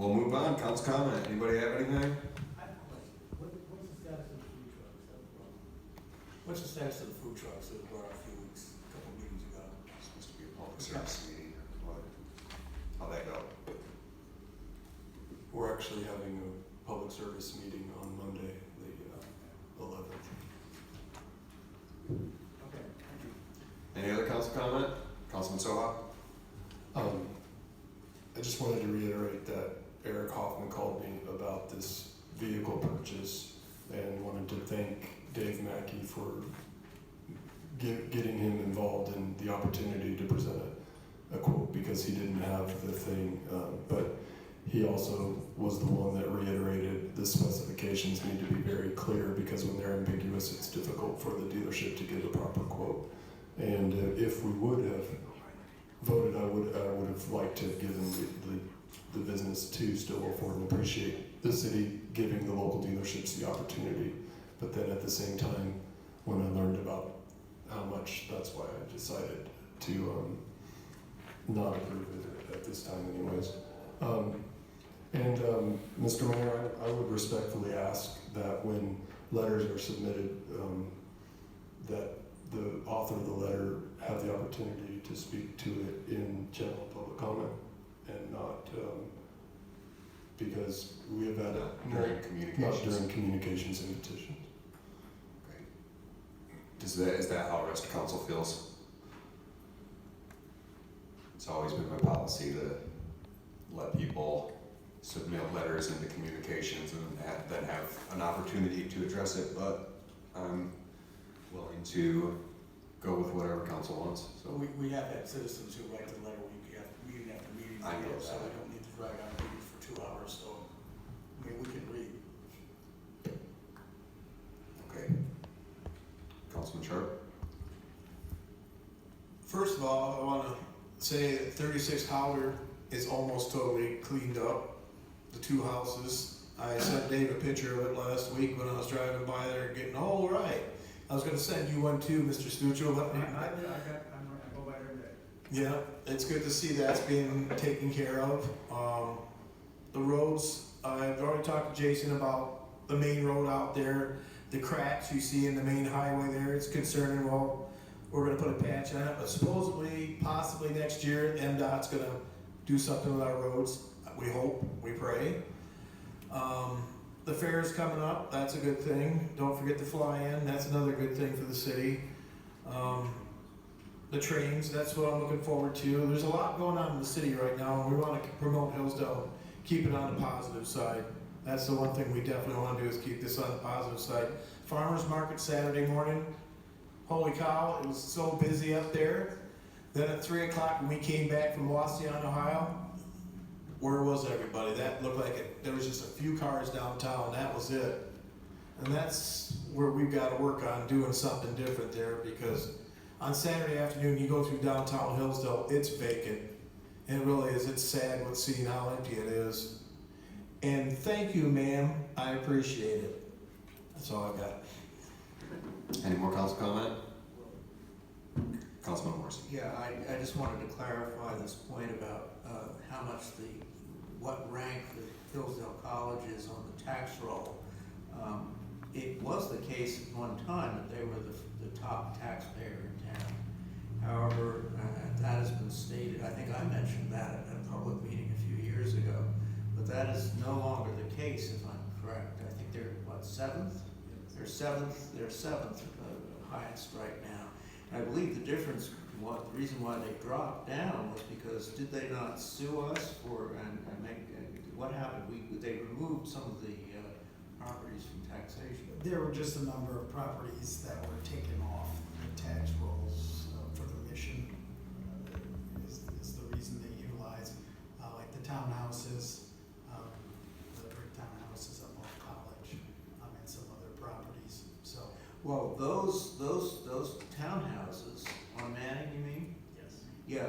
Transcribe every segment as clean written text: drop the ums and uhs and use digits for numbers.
We'll move on. Council comment. Anybody have anything? What's the status of the food trucks? That's the problem. What's the status of the food trucks that were brought up a few weeks, a couple of meetings ago? It's supposed to be a public service meeting. What? How'd that go? We're actually having a public service meeting on Monday, the 11th. Okay, thank you. Any other council comment? Councilman Soha? I just wanted to reiterate that Eric Hoffman called me about this vehicle purchase and wanted to thank Dave Mackey for getting him involved in the opportunity to present a quote because he didn't have the thing, but he also was the one that reiterated the specifications need to be very clear because when they're ambiguous, it's difficult for the dealership to give a proper quote. And if we would have voted, I would have liked to have given the business to Stillwell Ford and appreciate the city giving the local dealerships the opportunity. But then at the same time, when I learned about how much, that's why I decided to not approve it at this time anyways. Mr. Mayor, I would respectfully ask that when letters are submitted, that the author of the letter have the opportunity to speak to it in general public comment and not because we have had During not communications. during communications and petitions. Okay. Is that how the rest of council feels? It's always been my policy to let people submit letters into communications and then have an opportunity to address it, but I'm willing to go with whatever council wants. So we have had citizens who write the letter meeting after meeting. I know So that. we don't need to drag on meetings for 2 hours, so, I mean, we can read. Okay. Councilman Sharp? First of all, I want to say that 36 Howard is almost totally cleaned up. The 2 houses. I sent Dave a picture of it last week when I was driving by there getting all right. I was going to send you one too, Mr. Stuccio, but I go by every day. yeah, it's good to see that's being taken care of. The roads, I've already talked to Jason about the main road out there, the cracks you see in the main highway there. It's concerning. Well, we're going to put a patch on it, but supposedly, possibly next year, MDOT's going to do something with our roads. We hope, we pray. The fair is coming up, that's a good thing. Don't forget the fly-in, that's another good thing for the city. The trains, that's what I'm looking forward to. There's a lot going on in the city right now, and we want to promote Hillsdale, keep it on the positive side. That's the one thing we definitely want to do is keep this on the positive side. Farmers market Saturday morning, holy cow, it was so busy up there. Then at 3 o'clock when we came back from Wasion, Ohio, where was everybody? That looked like there was just a few cars downtown, that was it. And that's where we've got to work on doing something different there because on Saturday afternoon, you go through downtown Hillsdale, it's vacant. And it really is, it's sad with seeing how empty it is. And thank you, ma'am, I appreciate it. That's all I got. Any more council comment? Councilman Morrison? Yeah, I just wanted to clarify this point about how much what rank the Hillsdale College is on the tax roll. It was the case at one time that they were the top taxpayer in town. However, that has been stated, I think I mentioned that at a public meeting a few years ago, but that is no longer the case if I'm correct. I think they're, what, 7th? They're 7th highest right now. And I believe the difference, the reason why they dropped down was because did they not sue us for, and make, what happened? They removed some of the properties from taxation. There were just a number of properties that were taken off the tax rolls for the mission is the reason they utilize, like the townhouses, the brick townhouses up off College, and some other properties. So, Well, those townhouses on Manning, you mean? yes. Yeah,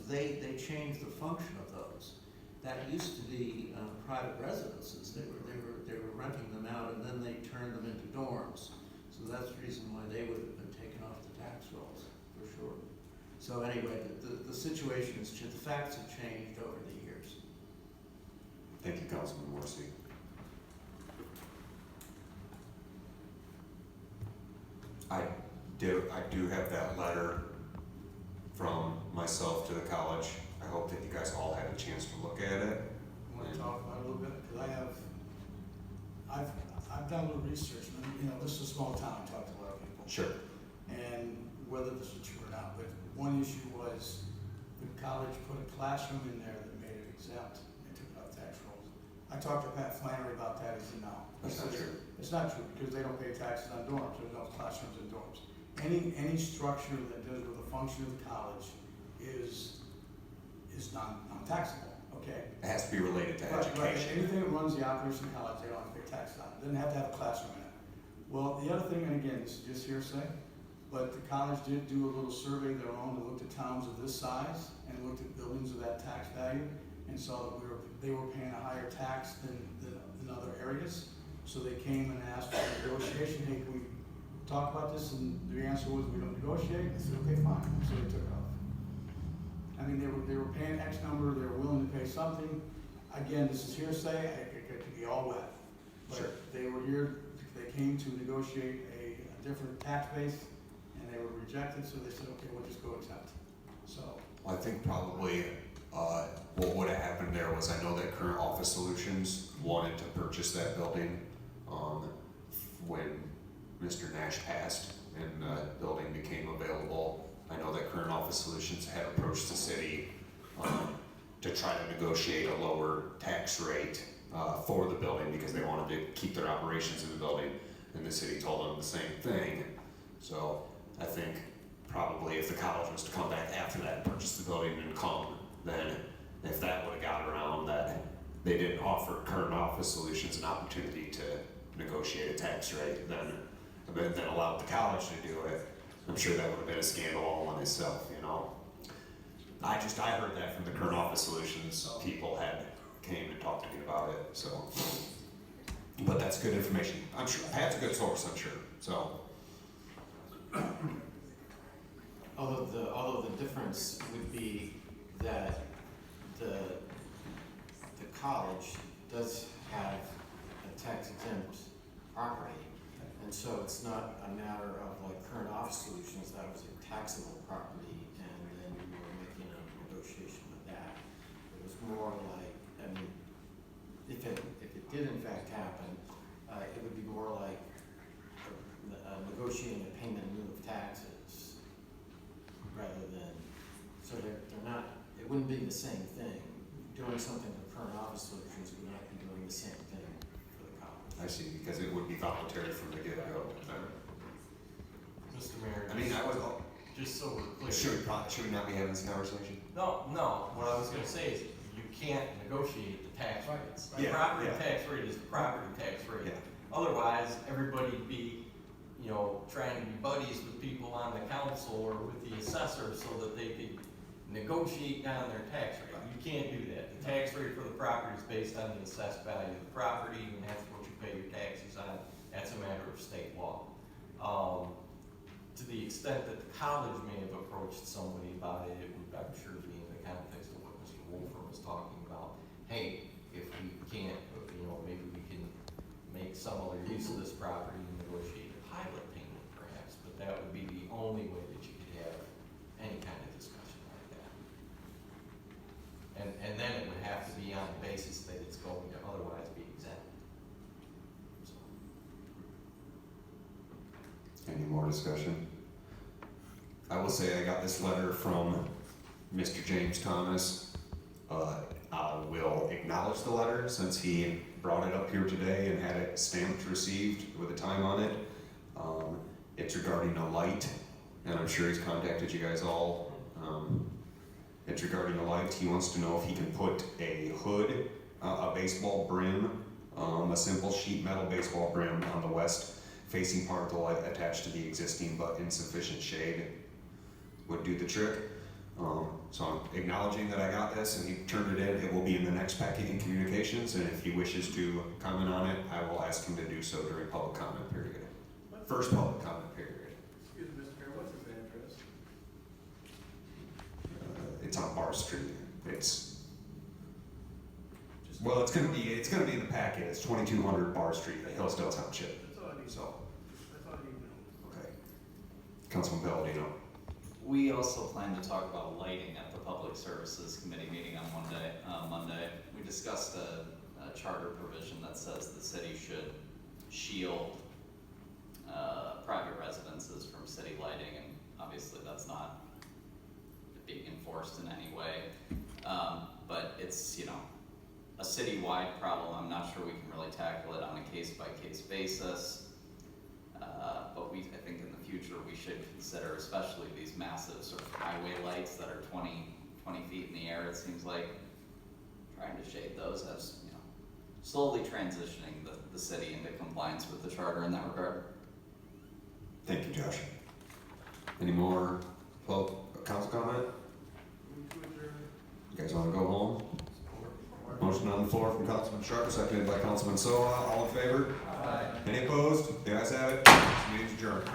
they changed the function of those. That used to be private residences. They were renting them out, and then they turned them into dorms. So that's the reason why they would have been taken off the tax rolls, for sure. So anyway, the situation is, the facts have changed over the years. Thank you, Councilman Morrissey. I do have that letter from myself to the college. I hope that you guys all had a chance to look at it. You wanna talk about it a little bit? Cause I've done a little research, and, you know, this is a small town, I talked to a lot of people. Sure. And whether this is true or not, but one issue was the college put a classroom in there that made it exempt, they took out tax rolls. I talked to Pat Flannery about that, he said, no. That's not true. It's not true, because they don't pay taxes on dorms, there's no classrooms in dorms. Any structure that deals with the function of the college is non-taxable, okay? It has to be related to Right, education. anything that runs the operation of college, they don't have to pay taxes on, it doesn't have to have a classroom in it. Well, the other thing, and again, this is just hearsay, but the college did do a little survey of their own, that looked at towns of this size, and looked at buildings of that tax value, and saw that they were paying a higher tax than other areas. So they came and asked for negotiation, hey, can we talk about this? And the answer was, we don't negotiate. I said, okay, fine, so they took it off. I mean, they were paying X number, they were willing to pay something. Again, this is hearsay, it could be all wet. Sure. But they were here, they came to negotiate a different tax base, and they were rejected, so they said, okay, we'll just go exempt. So, I think probably what would have happened there was, I know that Current Office Solutions wanted to purchase that building when Mr. Nash passed and the building became available. I know that Current Office Solutions had approached the city to try to negotiate a lower tax rate for the building because they wanted to keep their operations in the building, and the city told them the same thing. So I think probably if the college was to come back after that and purchase the building and come, then if that would have got around that they didn't offer Current Office Solutions an opportunity to negotiate a tax rate, then allowed the college to do it, I'm sure that would have been a scandal all in itself, you know? I heard that from the Current Office Solutions people had came and talked to me about it, so. But that's good information. I'm sure, Pat's a good source, I'm sure, so. Although the difference would be that the college does have a tax exempt property, and so it's not a matter of like Current Office Solutions, that was a taxable property, and then we were making a negotiation with that. It was more like, I mean, if it did in fact happen, it would be more like negotiating a payment in lieu of taxes, rather than, so they're not, it wouldn't be the same thing. Doing something with Current Office Solutions would not be doing the same thing for the college. I see, because it would be voluntary from the get-go. Mr. Mayor, I mean, I was, just so we're clear. should we not be having this conversation? No, what I was gonna say is you can't negotiate the tax rates. The Yeah, property yeah. tax rate is the property tax rate. Yeah. Otherwise, everybody'd be, trying to be buddies with people on the council or with the assessor so that they could negotiate down their tax rate. You can't do that. The tax rate for the property is based on the assessed value of the property, and that's what you pay your taxes on. That's a matter of state law. To the extent that the college may have approached somebody about it, it would, I'm sure, be in the context of what Mr. Wolfer was talking about. Hey, if we can't, maybe we can make some other use of this property and negotiate a pilot payment perhaps, but that would be the only way that you could have any kind of discussion like that. And then it would have to be on the basis that it's going to otherwise be exempt. So. Any more discussion? I will say I got this letter from Mr. James Thomas. I will acknowledge the letter since he brought it up here today and had it stamped received with a time on it. It's regarding a light, and I'm sure he's contacted you guys all. It's regarding a light. He wants to know if he can put a hood, a baseball brim, a simple sheet metal baseball brim on the west facing part of the light attached to the existing but insufficient shade would do the trick. So I'm acknowledging that I got this and he turned it in. It will be in the next packet in communications, and if he wishes to comment on it, I will ask him to do so during public comment period. First public comment period. excuse me, Mr. Mayor, what's his address? It's on Bar Street. It's Just Well, it's gonna be in the packet. It's 2200 Bar Street, Hillsdale Township. That's all I need. So, That's all I need to know. okay. Councilman Palladino. We also plan to talk about lighting at the Public Services Committee meeting on Monday. We discussed a charter provision that says the city should shield private residences from city lighting, and obviously that's not being enforced in any way. But it's, a citywide problem. I'm not sure we can really tackle it on a case-by-case basis. But I think in the future we should consider, especially these massive sort of highway lights that are 20 feet in the air, it seems like, trying to shade those as, slowly transitioning the city into compliance with the charter in that regard. Thank you, Josh. Any more council comment? You guys wanna go home? Motion on the floor from Councilman Sharp, seconded by Councilman Soa. All in favor? Aye. Any opposed? The ayes have it. This meeting's adjourned.